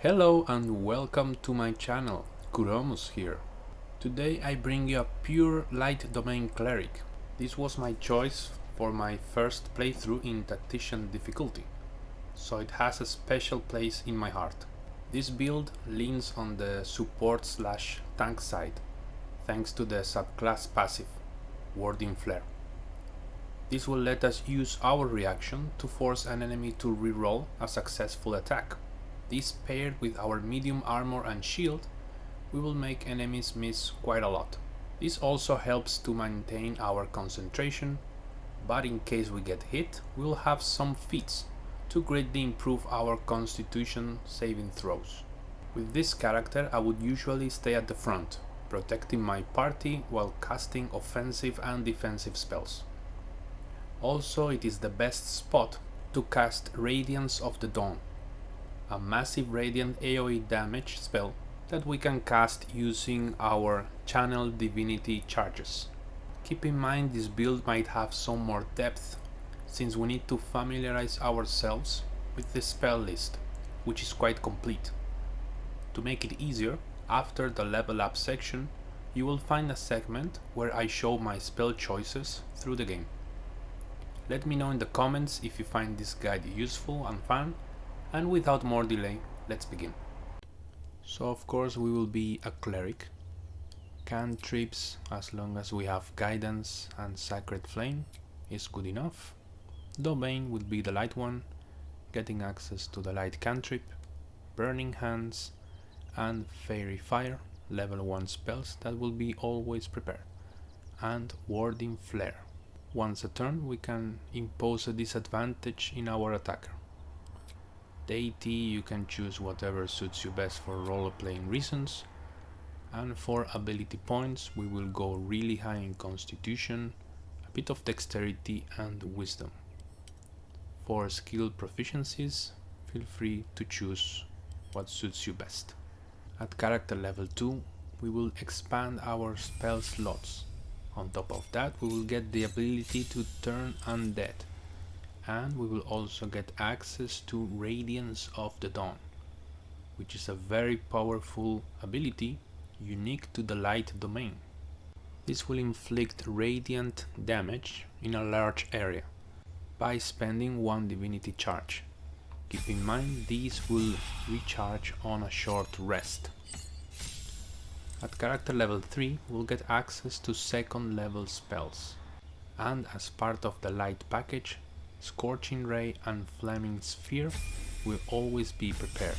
Hello and welcome to my channel, Kuromus here. Today I bring you a pure light domain cleric. This was my choice for my first playthrough in tactician difficulty, so it has a special place in my heart. This build leans on the support/tank side, thanks to the subclass passive, Warding Flare. This will let us use our reaction to force an enemy to reroll a successful attack. This paired with our medium armor and shield, we will make enemies miss quite a lot. This also helps to maintain our concentration, but in case we get hit, we will have some feats to greatly improve our constitution saving throws. With this character I would usually stay at the front, protecting my party while casting offensive and defensive spells. Also, it is the best spot to cast Radiance of the Dawn, a massive radiant AoE damage spell that we can cast using our Channel Divinity charges. Keep in mind this build might have some more depth, since we need to familiarize ourselves with the spell list, which is quite complete. To make it easier, after the level up section, you will find a segment where I show my spell choices through the game. Let me know in the comments if you find this guide useful and fun, and without more delay, let's begin. So of course we will be a cleric. Cantrips, as long as we have guidance and sacred flame, is good enough. Domain will be the light one, getting access to the light cantrip, burning hands and fairy fire, level 1 spells that will be always prepared, and warding flare. Once a turn we can impose a disadvantage in our attacker. Deity, you can choose whatever suits you best for role-playing reasons, and for ability points we will go really high in constitution, a bit of dexterity and wisdom. For skill proficiencies, feel free to choose what suits you best. At character level 2 we will expand our spell slots. On top of that we will get the ability to turn undead, and we will also get access to Radiance of the Dawn, which is a very powerful ability unique to the light domain. This will inflict radiant damage in a large area by spending 1 divinity charge. Keep in mind these will recharge on a short rest. At character level 3 we'll get access to second level spells, and as part of the light package, Scorching Ray and Flaming Sphere will always be prepared.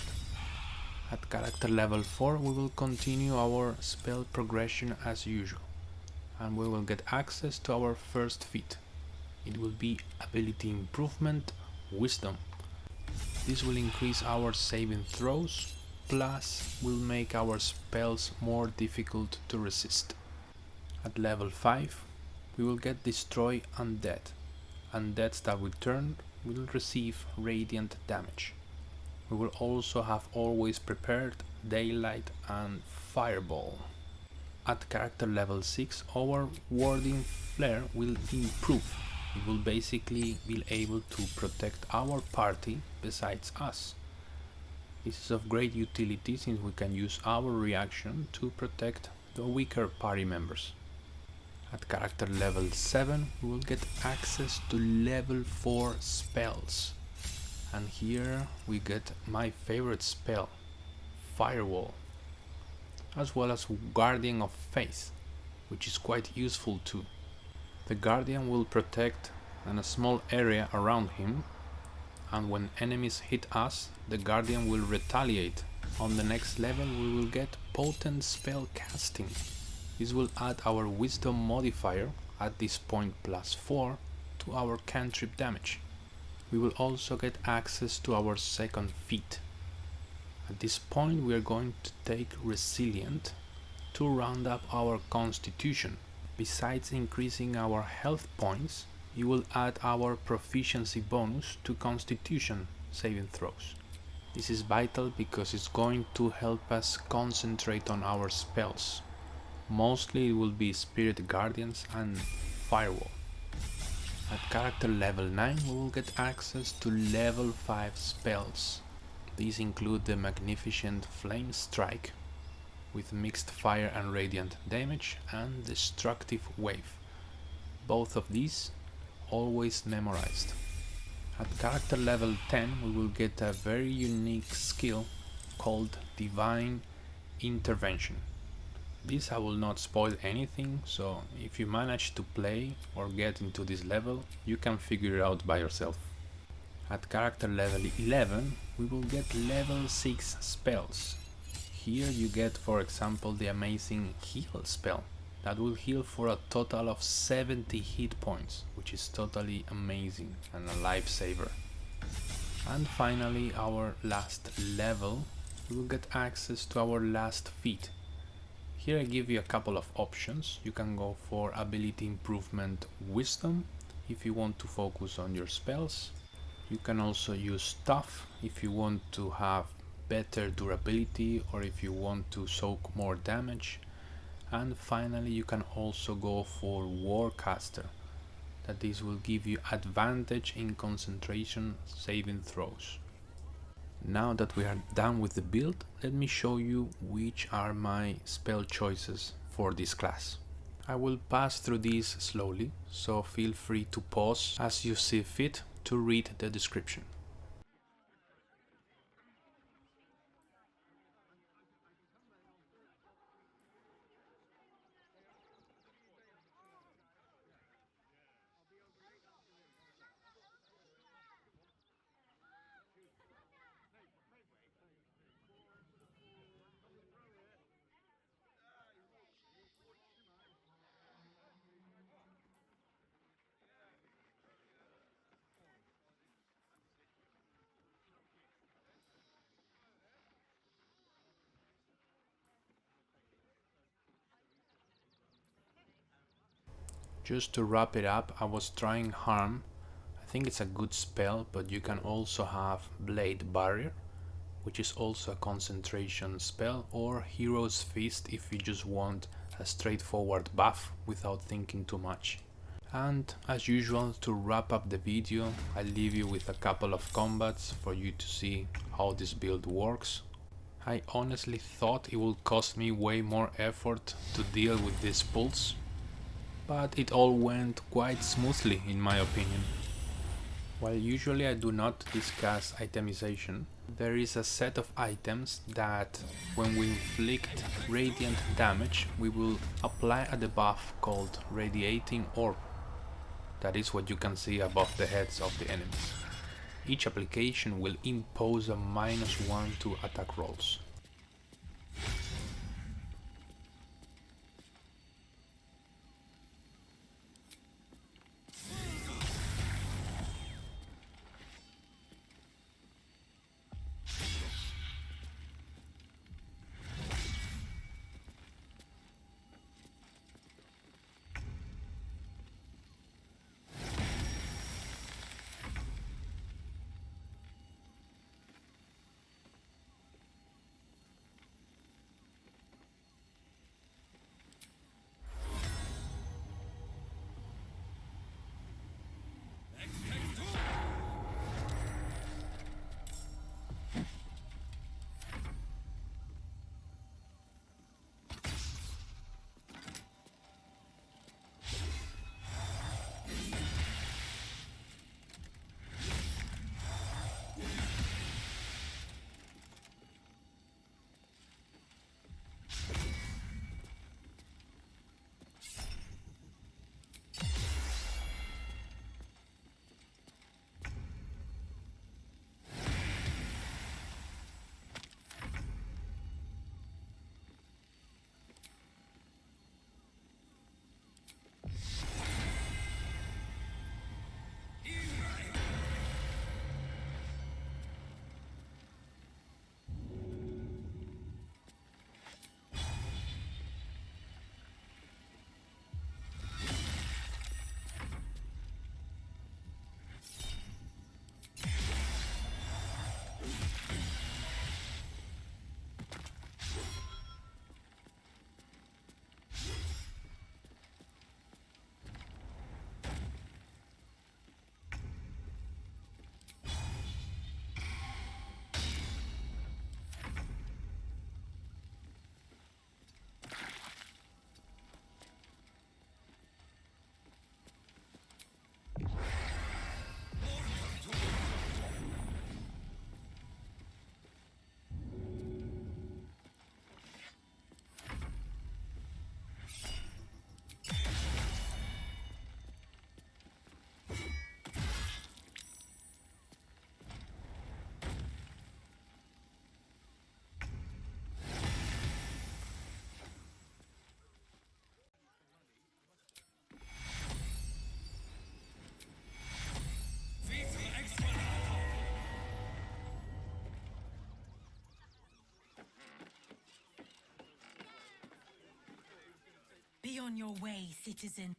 At character level 4 we will continue our spell progression as usual, and we will get access to our first feat. It will be ability improvement, wisdom. This will increase our saving throws, plus will make our spells more difficult to resist. At level 5 we will get destroy undead. Undeads that return will receive radiant damage. We will also have always prepared daylight and fireball. At character level 6 our warding flare will improve. It will basically be able to protect our party besides us. This is of great utility since we can use our reaction to protect the weaker party members. At character level 7 we will get access to level 4 spells, and here we get my favorite spell, Firewall, as well as Guardian of Faith, which is quite useful too. The Guardian will protect a small area around him, and when enemies hit us, the Guardian will retaliate. On the next level we will get potent spell casting. This will add our wisdom modifier, at this point +4, to our cantrip damage. We will also get access to our second feat. At this point we are going to take resilient to round up our constitution. Besides increasing our health points, it will add our proficiency bonus to constitution saving throws. This is vital because it's going to help us concentrate on our spells. Mostly it will be Spirit Guardians and Firewall. At character level 9 we will get access to level 5 spells. These include the magnificent Flame Strike with mixed fire and radiant damage and Destructive Wave. Both of these always memorized. At character level 10 we will get a very unique skill called Divine Intervention. This I will not spoil anything, so if you manage to play or get into this level, you can figure it out by yourself. At character level 11 we will get level 6 spells. Here you get, for example, the amazing Heal spell that will heal for a total of 70 hit points, which is totally amazing and a lifesaver. And finally, our last level, we will get access to our last feat. Here I give you a couple of options. You can go for ability improvement Wisdom if you want to focus on your spells. You can also use Tough if you want to have better durability or if you want to soak more damage. And finally you can also go for Warcaster, that this will give you advantage in concentration saving throws. Now that we are done with the build, let me show you which are my spell choices for this class. I will pass through these slowly, so feel free to pause as you see fit to read the description. Just to wrap it up, I was trying Harm. I think it's a good spell, but you can also have Blade Barrier, which is also a concentration spell, or Hero's Feast if you just want a straightforward buff without thinking too much. And as usual, to wrap up the video, I leave you with a couple of combats for you to see how this build works. I honestly thought it would cost me way more effort to deal with these pulls, but it all went quite smoothly in my opinion. While usually I do not discuss itemization, there is a set of items that when we inflict radiant damage we will apply a debuff called Radiating Orb. That is what you can see above the heads of the enemies. Each application will impose a -1 to attack rolls. on your way, citizen.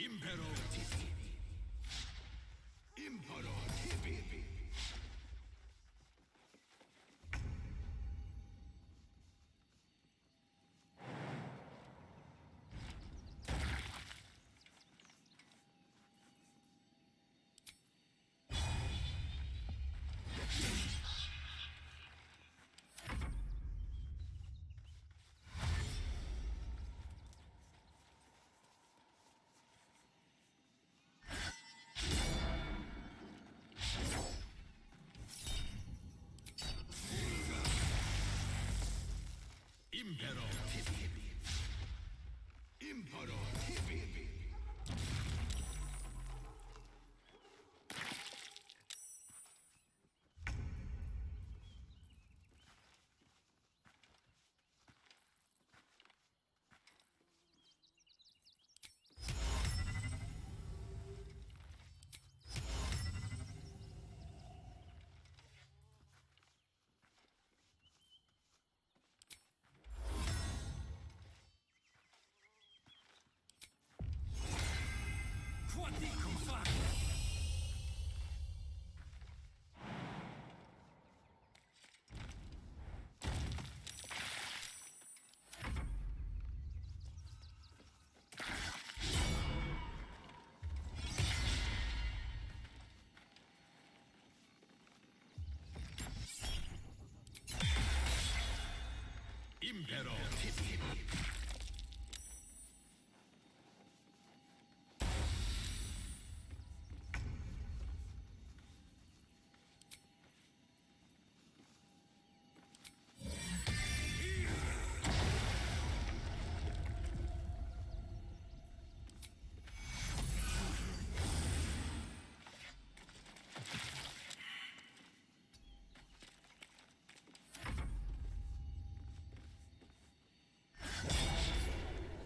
Impero tipi. Impero tipi. Impero tipi. Impero tipi. imperative.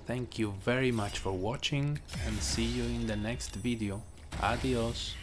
Thank you very much for watching and see you in the next video. Adios!